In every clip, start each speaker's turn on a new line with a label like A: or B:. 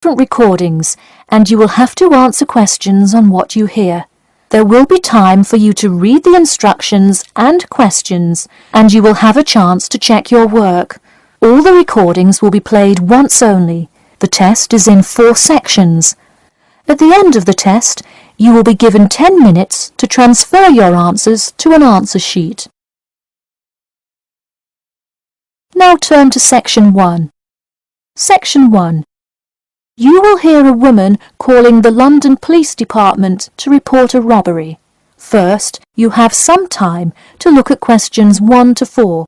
A: different recordings, and you will have to answer questions on what you hear. There will be time for you to read the instructions and questions, and you will have a chance to check your work. All the recordings will be played once only. The test is in 4 sections. At the end of the test, you will be given 10 minutes to transfer your answers to an answer sheet. Now turn to Section 1. Section 1. You will hear a woman calling the London Police Department to report a robbery. First, you have some time to look at questions 1 to 4.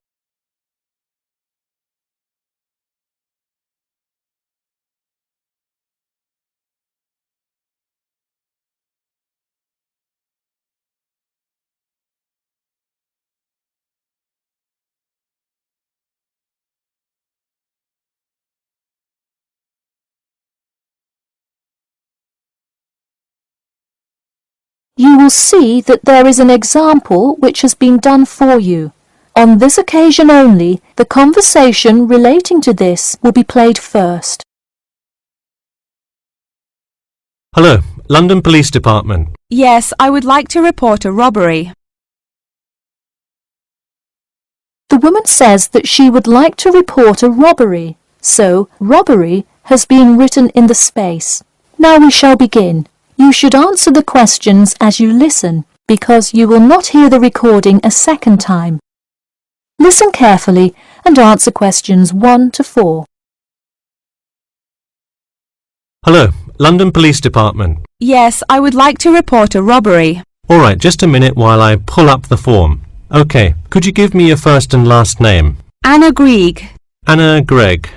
A: You will see that there is an example which has been done for you. On this occasion only, the conversation relating to this will be played first.
B: Hello, London Police Department.
C: Yes, I would like to report a robbery.
A: The woman says that she would like to report a robbery, so robbery has been written in the space. Now we shall begin. You should answer the questions as you listen, because you will not hear the recording a second time. Listen carefully and answer questions 1 to 4.
B: Hello, London Police Department.
C: Yes, I would like to report a robbery.
B: All right, just a minute while I pull up the form. OK, could you give me your first and last name?
C: Anna Grieg.
B: Anna Gregg.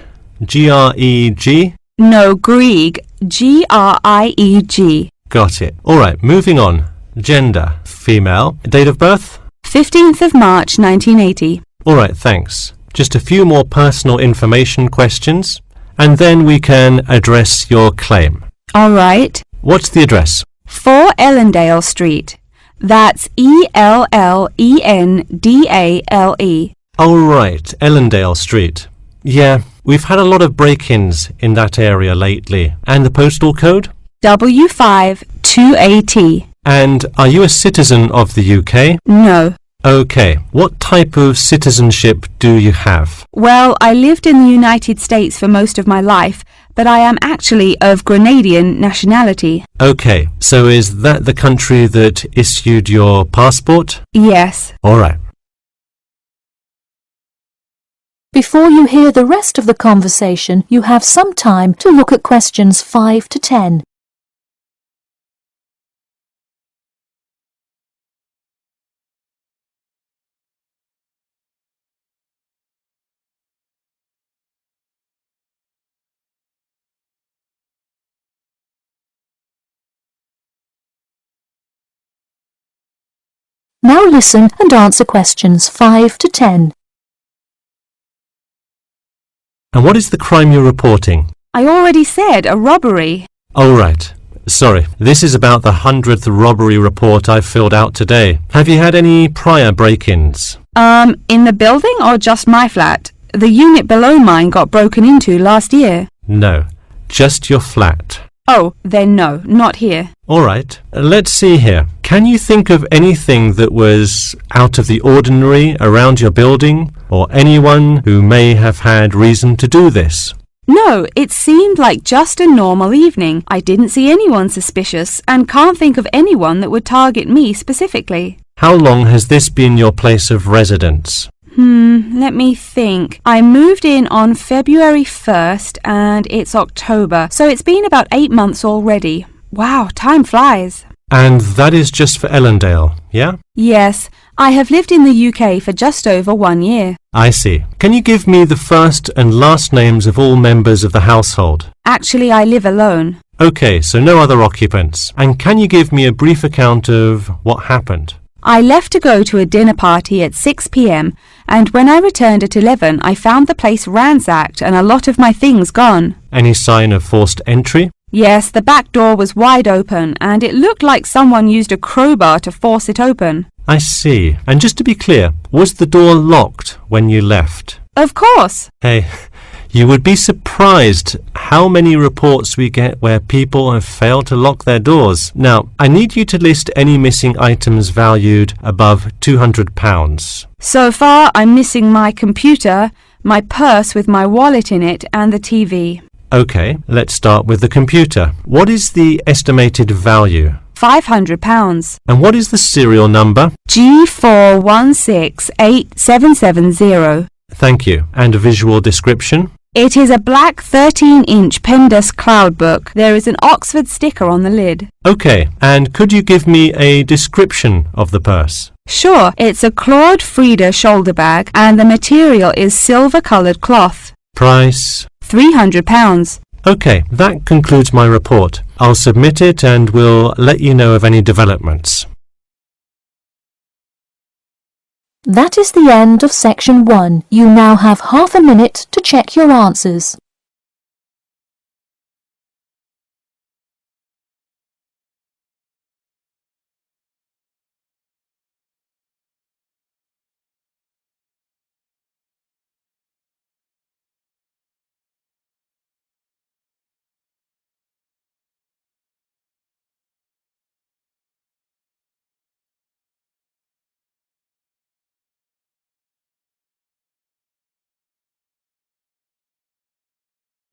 B: G-R-E-G?
C: No, Grieg. G-R-I-E-G.
B: Got it. All right, moving on. Gender, female. Date of birth?
C: 15th of March, 1980.
B: All right, thanks. Just a few more personal information questions, and then we can address your claim.
C: All right.
B: What's the address?
C: 4 Ellendale Street. That's E-L-L-E-N-D-A-L-E.
B: Oh, right, Ellendale Street. Yeah, we've had a lot of break-ins in that area lately. And the postal code?
C: W5 2AT.
B: And are you a citizen of the UK?
C: No.
B: OK. What type of citizenship do you have?
C: Well, I lived in the United States for most of my life, but I am actually of Grenadian nationality.
B: OK. So is that the country that issued your passport?
C: Yes.
B: All right.
A: Before you hear the rest of the conversation, you have some time to look at questions 5 to 10. Now listen and answer questions 5 to 10.
B: And what is the crime you're reporting?
C: I already said a robbery.
B: Oh, right. Sorry, this is about the 100th robbery report I've filled out today. Have you had any prior break-ins?
C: In the building or just my flat? The unit below mine got broken into last year.
B: No, just your flat.
C: Oh, then no, not here.
B: All right, let's see here. Can you think of anything that was out of the ordinary around your building, or anyone who may have had reason to do this?
C: No, it seemed like just a normal evening. I didn't see anyone suspicious and can't think of anyone that would target me specifically.
B: How long has this been your place of residence?
C: Let me think. I moved in on February 1st and it's October, so it's been about 8 months already. Wow, time flies.
B: And that is just for Ellendale, yeah?
C: Yes, I have lived in the UK for just over 1 year.
B: I see. Can you give me the first and last names of all members of the household?
C: Actually, I live alone.
B: OK, so no other occupants. And can you give me a brief account of what happened?
C: I left to go to a dinner party at 6 p.m. and when I returned at 11, I found the place ransacked and a lot of my things gone.
B: Any sign of forced entry?
C: Yes, the back door was wide open and it looked like someone used a crowbar to force it open.
B: I see. And just to be clear, was the door locked when you left?
C: Of course.
B: Hey, You would be surprised how many reports we get where people have failed to lock their doors. Now, I need you to list any missing items valued above £200.
C: So far, I'm missing my computer, my purse with my wallet in it, and the TV.
B: OK, let's start with the computer. What is the estimated value?
C: £500.
B: And what is the serial number?
C: G41687770.
B: Thank you. And a visual description?
C: It is a black 13-inch Pendus cloud book. There is an Oxford sticker on the lid.
B: OK, and could you give me a description of the purse?
C: Sure, it's a Claude Frieda shoulder bag and the material is silver-coloured cloth.
B: Price?
C: £300.
B: OK, that concludes my report. I'll submit it and we'll let you know of any developments.
A: That is the end of section 1. You now have half a minute to check your answers.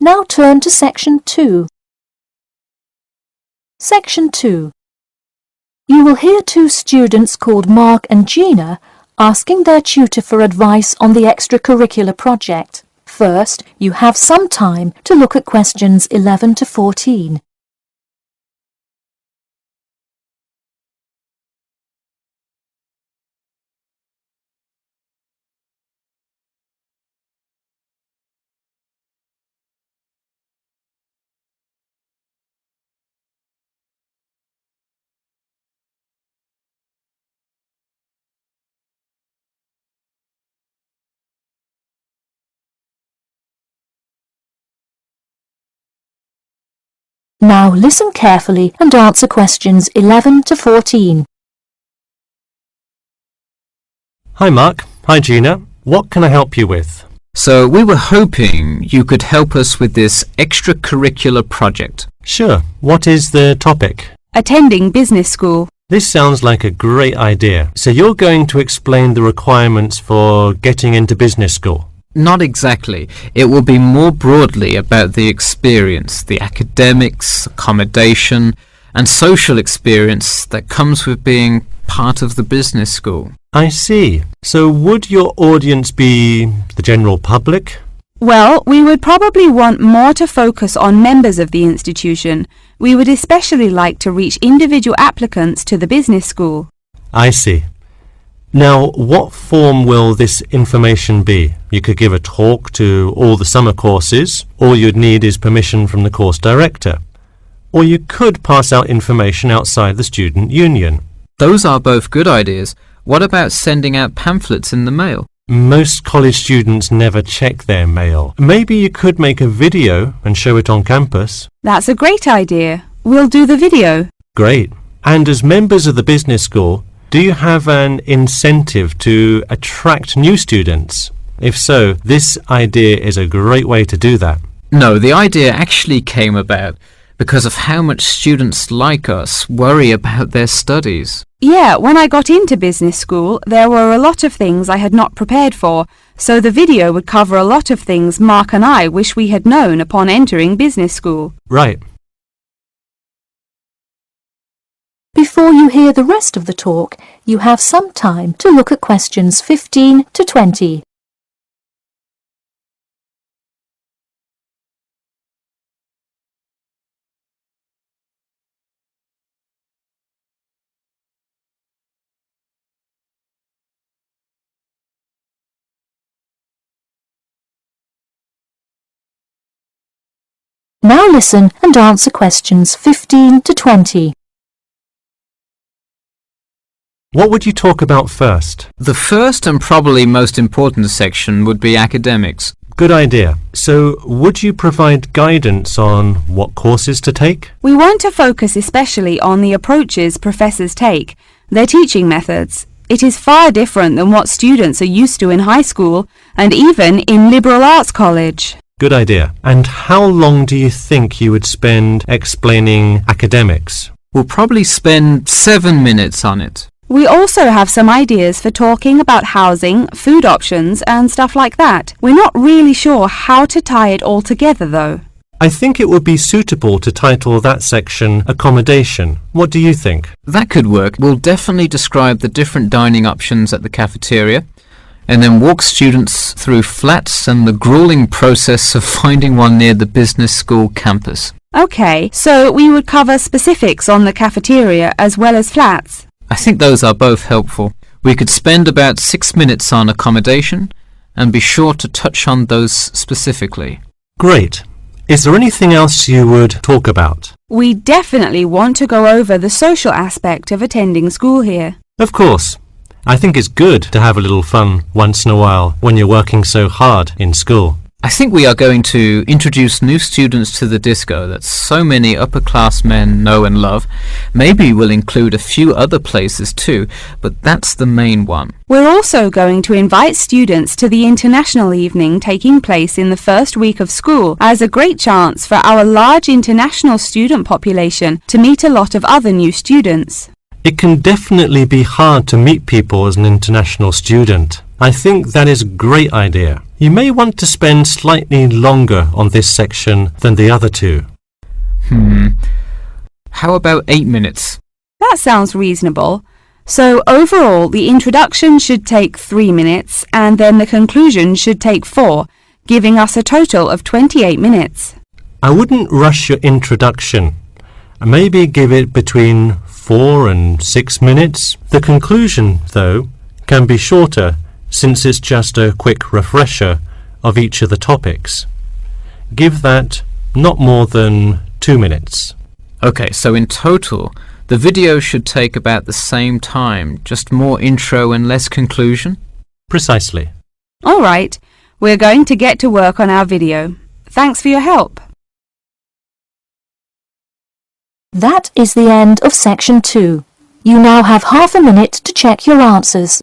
A: Now turn to section 2. Section 2. You will hear two students called Mark and Gina asking their tutor for advice on the extracurricular project. First, you have some time to look at questions 11 to 14. Now listen carefully and answer questions 11 to 14.
B: Hi Mark. Hi Gina. What can I help you with?
D: So we were hoping you could help us with this extracurricular project.
B: Sure. What is the topic?
C: Attending business school.
B: This sounds like a great idea. So you're going to explain the requirements for getting into business school?
D: Not exactly. It will be more broadly about the experience, the academics, accommodation, and social experience that comes with being part of the business school.
B: I see. So would your audience be the general public?
C: Well, we would probably want more to focus on members of the institution. We would especially like to reach individual applicants to the business school.
B: I see. Now, what form will this information be? You could give a talk to all the summer courses. All you'd need is permission from the course director. Or you could pass out information outside the student union.
D: Those are both good ideas. What about sending out pamphlets in the mail?
B: Most college students never check their mail. Maybe you could make a video and show it on campus.
C: That's a great idea. We'll do the video.
B: Great. And as members of the business school, do you have an incentive to attract new students? If so, this idea is a great way to do that.
D: No, the idea actually came about because of how much students like us worry about their studies.
C: Yeah, when I got into business school, there were a lot of things I had not prepared for, so the video would cover a lot of things Mark and I wish we had known upon entering business school.
B: Right.
A: Before you hear the rest of the talk, you have some time to look at questions 15 to 20. Now listen and answer questions 15 to 20.
B: What would you talk about first?
D: The first and probably most important section would be academics.
B: Good idea. So, would you provide guidance on what courses to take?
C: We want to focus especially on the approaches professors take, their teaching methods. It is far different than what students are used to in high school and even in liberal arts college.
B: Good idea. And how long do you think you would spend explaining academics?
D: We'll probably spend 7 minutes on it.
C: We also have some ideas for talking about housing, food options and stuff like that. We're not really sure how to tie it all together though.
B: I think it would be suitable to title that section Accommodation. What do you think?
D: That could work. We'll definitely describe the different dining options at the cafeteria, and then walk students through flats and the grueling process of finding one near the business school campus.
C: Okay, so we would cover specifics on the cafeteria as well as flats.
D: I think those are both helpful. We could spend about 6 minutes on accommodation and be sure to touch on those specifically.
B: Great. Is there anything else you would talk about?
C: We definitely want to go over the social aspect of attending school here.
B: Of course. I think it's good to have a little fun once in a while when you're working so hard in school.
D: I think we are going to introduce new students to the disco that so many upper-class men know and love. Maybe we'll include a few other places too, but that's the main one.
C: We're also going to invite students to the international evening taking place in the first week of school as a great chance for our large international student population to meet a lot of other new students.
B: It can definitely be hard to meet people as an international student. I think that is a great idea. You may want to spend slightly longer on this section than the other two.
D: How about 8 minutes?
C: That sounds reasonable. So overall, the introduction should take 3 minutes and then the conclusion should take 4, giving us a total of 28 minutes.
B: I wouldn't rush your introduction. Maybe give it between 4 and 6 minutes. The conclusion, though, can be shorter since it's just a quick refresher of each of the topics. Give that not more than 2 minutes.
D: Okay, so in total, the video should take about the same time, just more intro and less conclusion?
B: Precisely.
C: All right, we're going to get to work on our video. Thanks for your help.
A: That is the end of section 2. You now have half a minute to check your answers.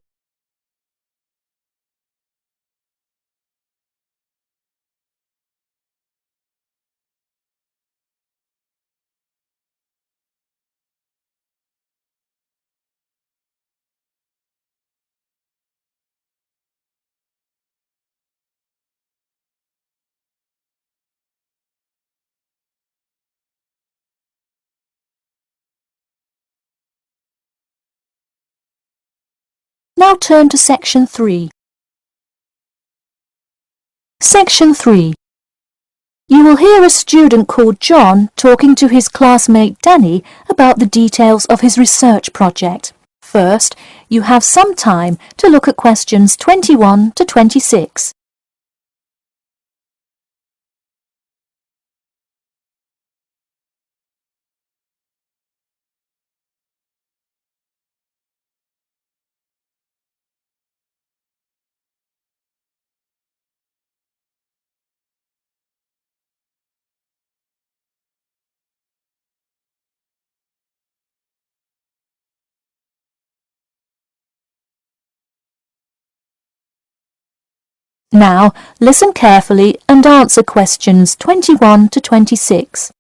A: Now turn to section 3. Section 3. You will hear a student called John talking to his classmate Danny about the details of his research project. First, you have some time to look at questions 21 to 26. Now, listen carefully and answer questions 21 to 26.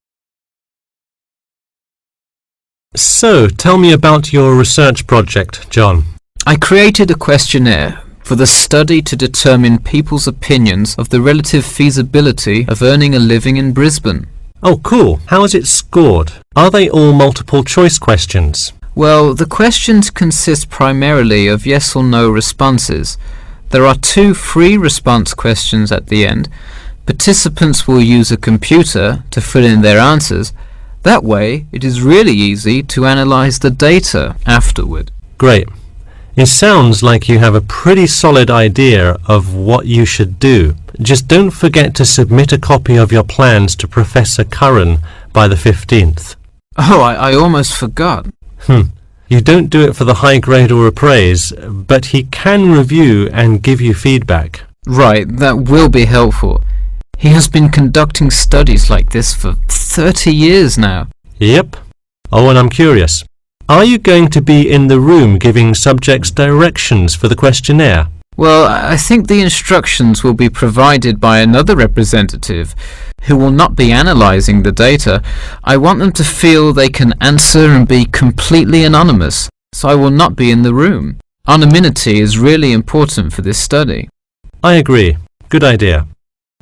B: So, tell me about your research project, John.
D: I created a questionnaire for the study to determine people's opinions of the relative feasibility of earning a living in Brisbane.
B: Oh, cool. How is it scored? Are they all multiple choice questions?
D: Well, the questions consist primarily of yes or no responses. There are 2 free response questions at the end. Participants will use a computer to fill in their answers. That way, it is really easy to analyze the data afterward.
B: Great. It sounds like you have a pretty solid idea of what you should do. Just don't forget to submit a copy of your plans to Professor Curran by the 15th.
D: Oh, I almost forgot.
B: You don't do it for the high grade or a praise, but he can review and give you feedback.
D: Right, that will be helpful. He has been conducting studies like this for 30 years now.
B: Yep. Oh, and I'm curious. Are you going to be in the room giving subjects directions for the questionnaire?
D: Well, I think the instructions will be provided by another representative who will not be analysing the data. I want them to feel they can answer and be completely anonymous, so I will not be in the room. Anonymity is really important for this study.
B: I agree. Good idea.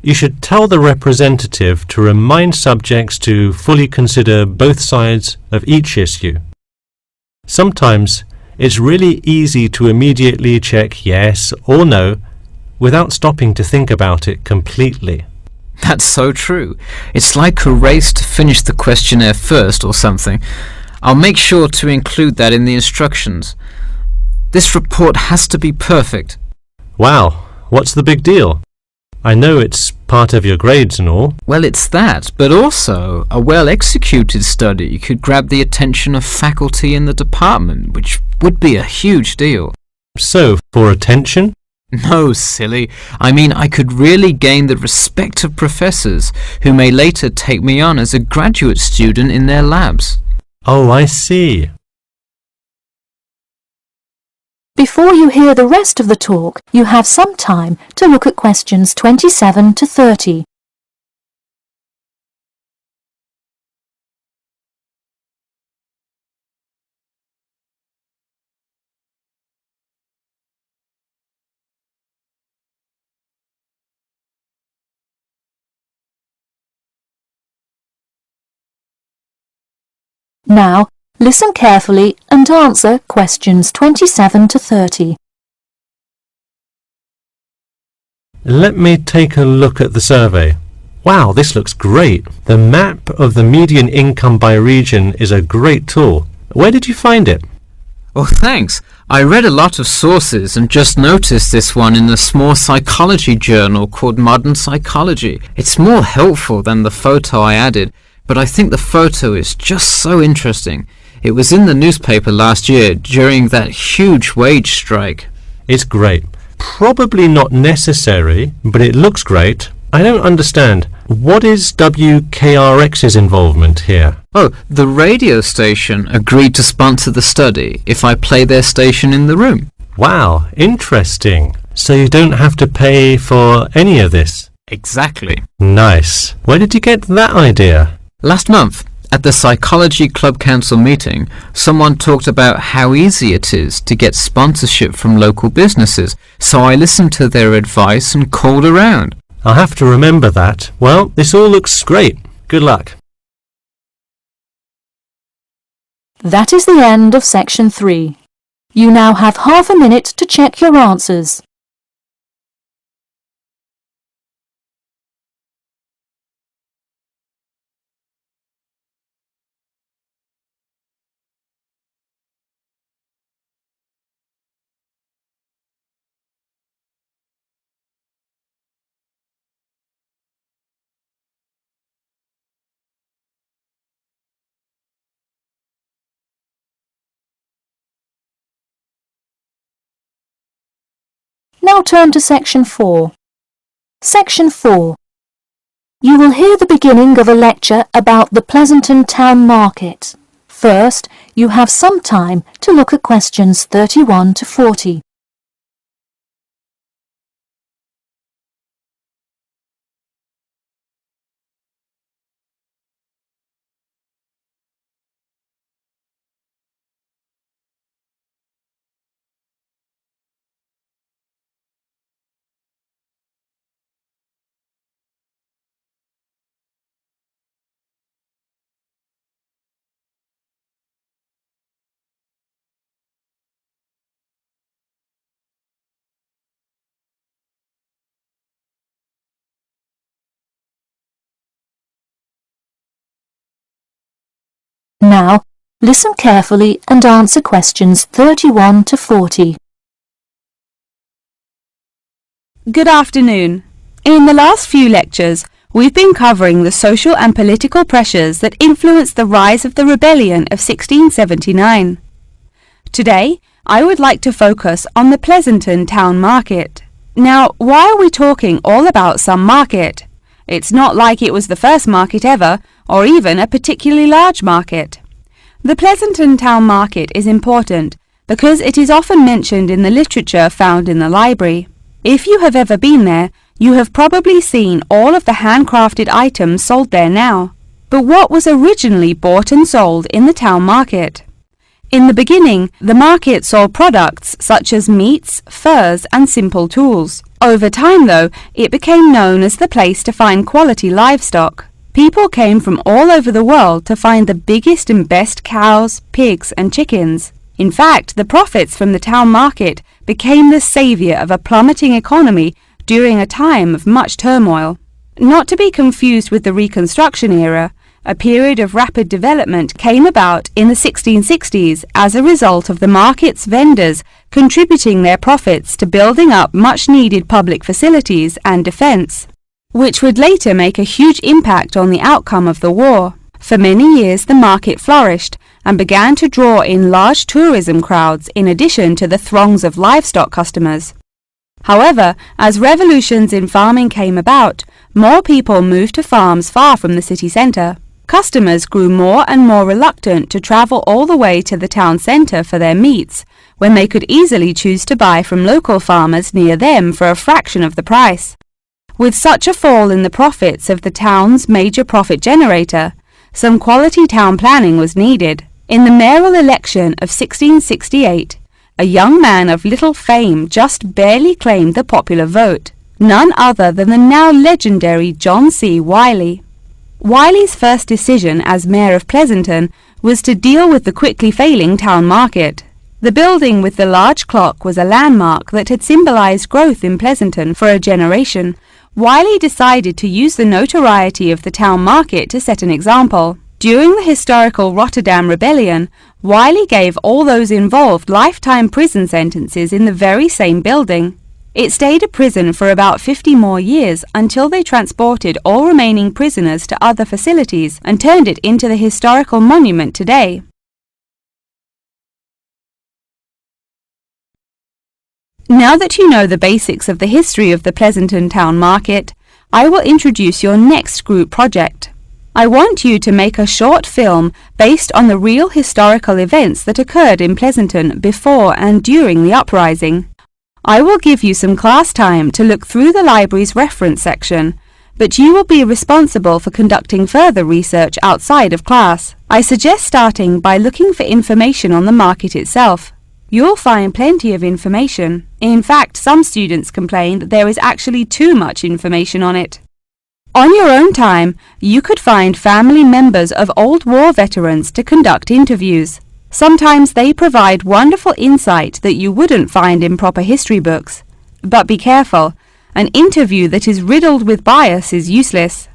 B: You should tell the representative to remind subjects to fully consider both sides of each issue. Sometimes it's really easy to immediately check yes or no without stopping to think about it completely.
D: That's so true. It's like a race to finish the questionnaire first or something. I'll make sure to include that in the instructions. This report has to be perfect.
B: Wow, what's the big deal? I know it's part of your grades and all.
D: Well, it's that, but also a well-executed study could grab the attention of faculty in the department, which would be a huge deal.
B: So, for attention?
D: No, silly. I mean, I could really gain the respect of professors who may later take me on as a graduate student in their labs.
B: Oh, I see.
A: Before you hear the rest of the talk, you have some time to look at questions 27 to 30. Now, listen carefully and answer questions 27 to 30.
B: Let me take a look at the survey. Wow, this looks great. The map of the median income by region is a great tool. Where did you find it?
D: Oh, thanks. I read a lot of sources and just noticed this one in a small psychology journal called Modern Psychology. It's more helpful than the photo I added, but I think the photo is just so interesting. It was in the newspaper last year during that huge wage strike.
B: It's great. Probably not necessary, but it looks great. I don't understand. What is WKRX's involvement here?
D: Oh, the radio station agreed to sponsor the study if I play their station in the room.
B: Wow, interesting. So you don't have to pay for any of this?
D: Exactly.
B: Nice. Where did you get that idea?
D: Last month, at the Psychology Club Council meeting, someone talked about how easy it is to get sponsorship from local businesses, so I listened to their advice and called around.
B: I'll have to remember that. Well, this all looks great. Good luck.
A: That is the end of section 3. You now have half a minute to check your answers. Now turn to section 4. Section 4. You will hear the beginning of a lecture about the Pleasanton Town Market. First, you have some time to look at questions 31 to 40. Now, listen carefully and answer questions 31 to 40.
C: Good afternoon. In the last few lectures, we've been covering the social and political pressures that influenced the rise of the rebellion of 1679. Today, I would like to focus on the Pleasanton Town Market. Now, why are we talking all about some market? It's not like it was the first market ever, or even a particularly large market. The Pleasanton Town Market is important because it is often mentioned in the literature found in the library. If you have ever been there, you have probably seen all of the handcrafted items sold there now. But what was originally bought and sold in the town market? In the beginning, the market sold products such as meats, furs, and simple tools. Over time, though, it became known as the place to find quality livestock. People came from all over the world to find the biggest and best cows, pigs, and chickens. In fact, the profits from the town market became the savior of a plummeting economy during a time of much turmoil. Not to be confused with the Reconstruction era, a period of rapid development came about in the 1660s as a result of the market's vendors contributing their profits to building up much-needed public facilities and defense, which would later make a huge impact on the outcome of the war. For many years, the market flourished and began to draw in large tourism crowds in addition to the throngs of livestock customers. However, as revolutions in farming came about, more people moved to farms far from the city centre. Customers grew more and more reluctant to travel all the way to the town centre for their meats, when they could easily choose to buy from local farmers near them for a fraction of the price. With such a fall in the profits of the town's major profit generator, some quality town planning was needed. In the mayoral election of 1668, a young man of little fame just barely claimed the popular vote, none other than the now legendary John C. Wiley. Wiley's first decision as mayor of Pleasanton was to deal with the quickly failing town market. The building with the large clock was a landmark that had symbolized growth in Pleasanton for a generation. Wiley decided to use the notoriety of the town market to set an example. During the historical Rotterdam Rebellion, Wiley gave all those involved lifetime prison sentences in the very same building. It stayed a prison for about 50 more years until they transported all remaining prisoners to other facilities and turned it into the historical monument today. Now that you know the basics of the history of the Pleasanton Town Market, I will introduce your next group project. I want you to make a short film based on the real historical events that occurred in Pleasanton before and during the uprising. I will give you some class time to look through the library's reference section, but you will be responsible for conducting further research outside of class. I suggest starting by looking for information on the market itself. You'll find plenty of information. In fact, some students complain that there is actually too much information on it. On your own time, you could find family members of old war veterans to conduct interviews. Sometimes they provide wonderful insight that you wouldn't find in proper history books. But be careful, an interview that is riddled with bias is useless.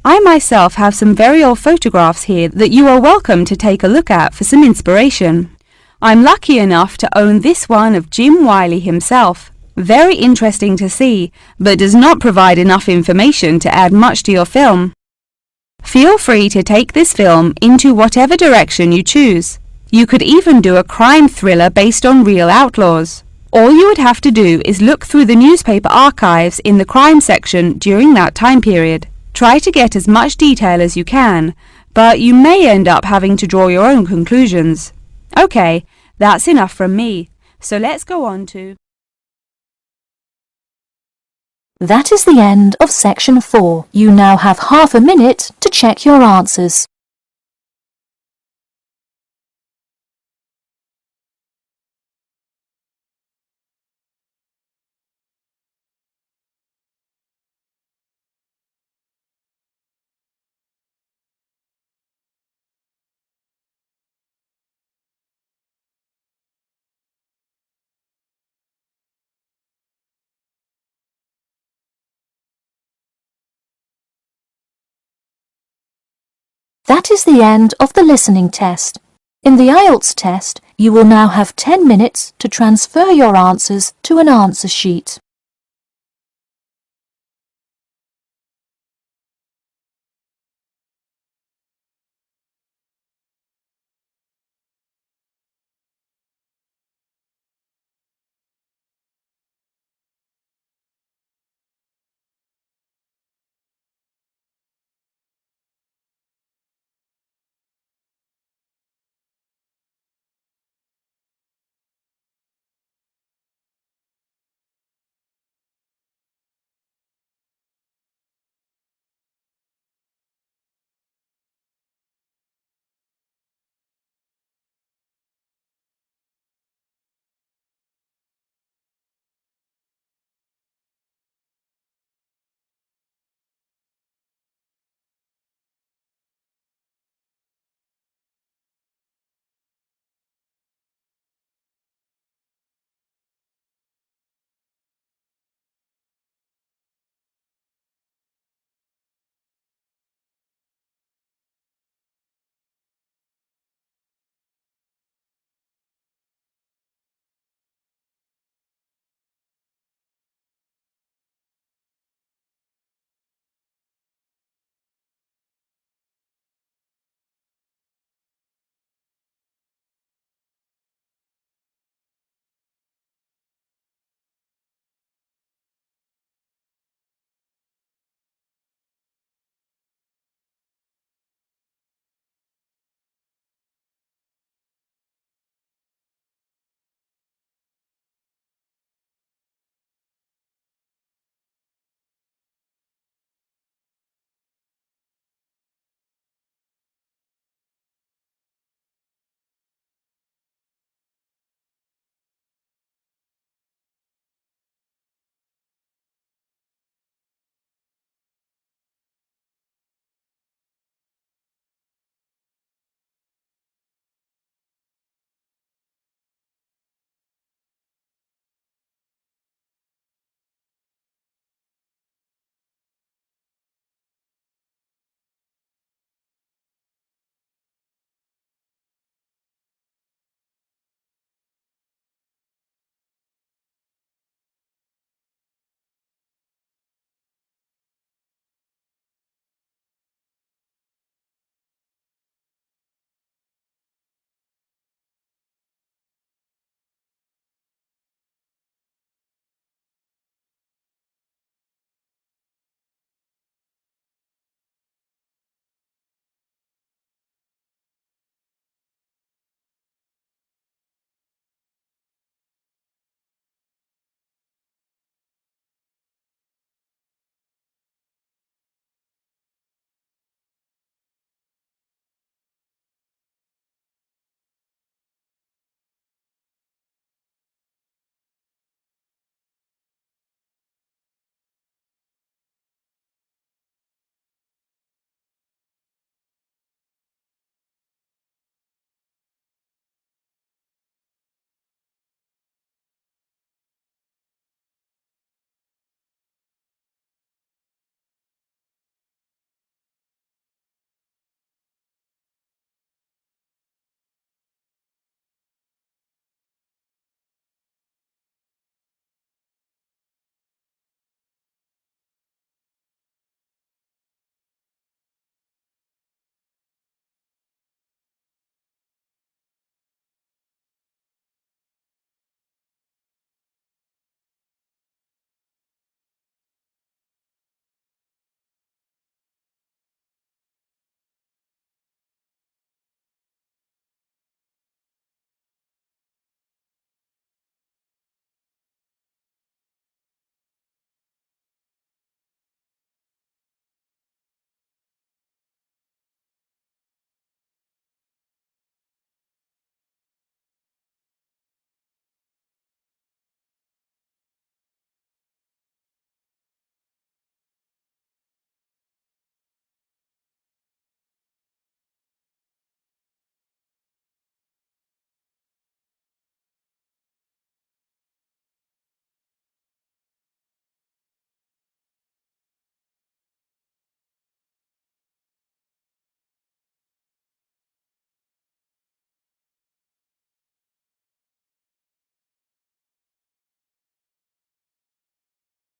C: I myself have some very old photographs here that you are welcome to take a look at for some inspiration. I'm lucky enough to own this one of Jim Wiley himself. Very interesting to see, but does not provide enough information to add much to your film. Feel free to take this film into whatever direction you choose. You could even do a crime thriller based on real outlaws. All you would have to do is look through the newspaper archives in the crime section during that time period. Try to get as much detail as you can, but you may end up having to draw your own conclusions. Okay, that's enough from me, so let's go on to...
A: That is the end of section 4. You now have half a minute to check your answers. That is the end of the listening test. In the IELTS test, you will now have 10 minutes to transfer your answers to an answer sheet.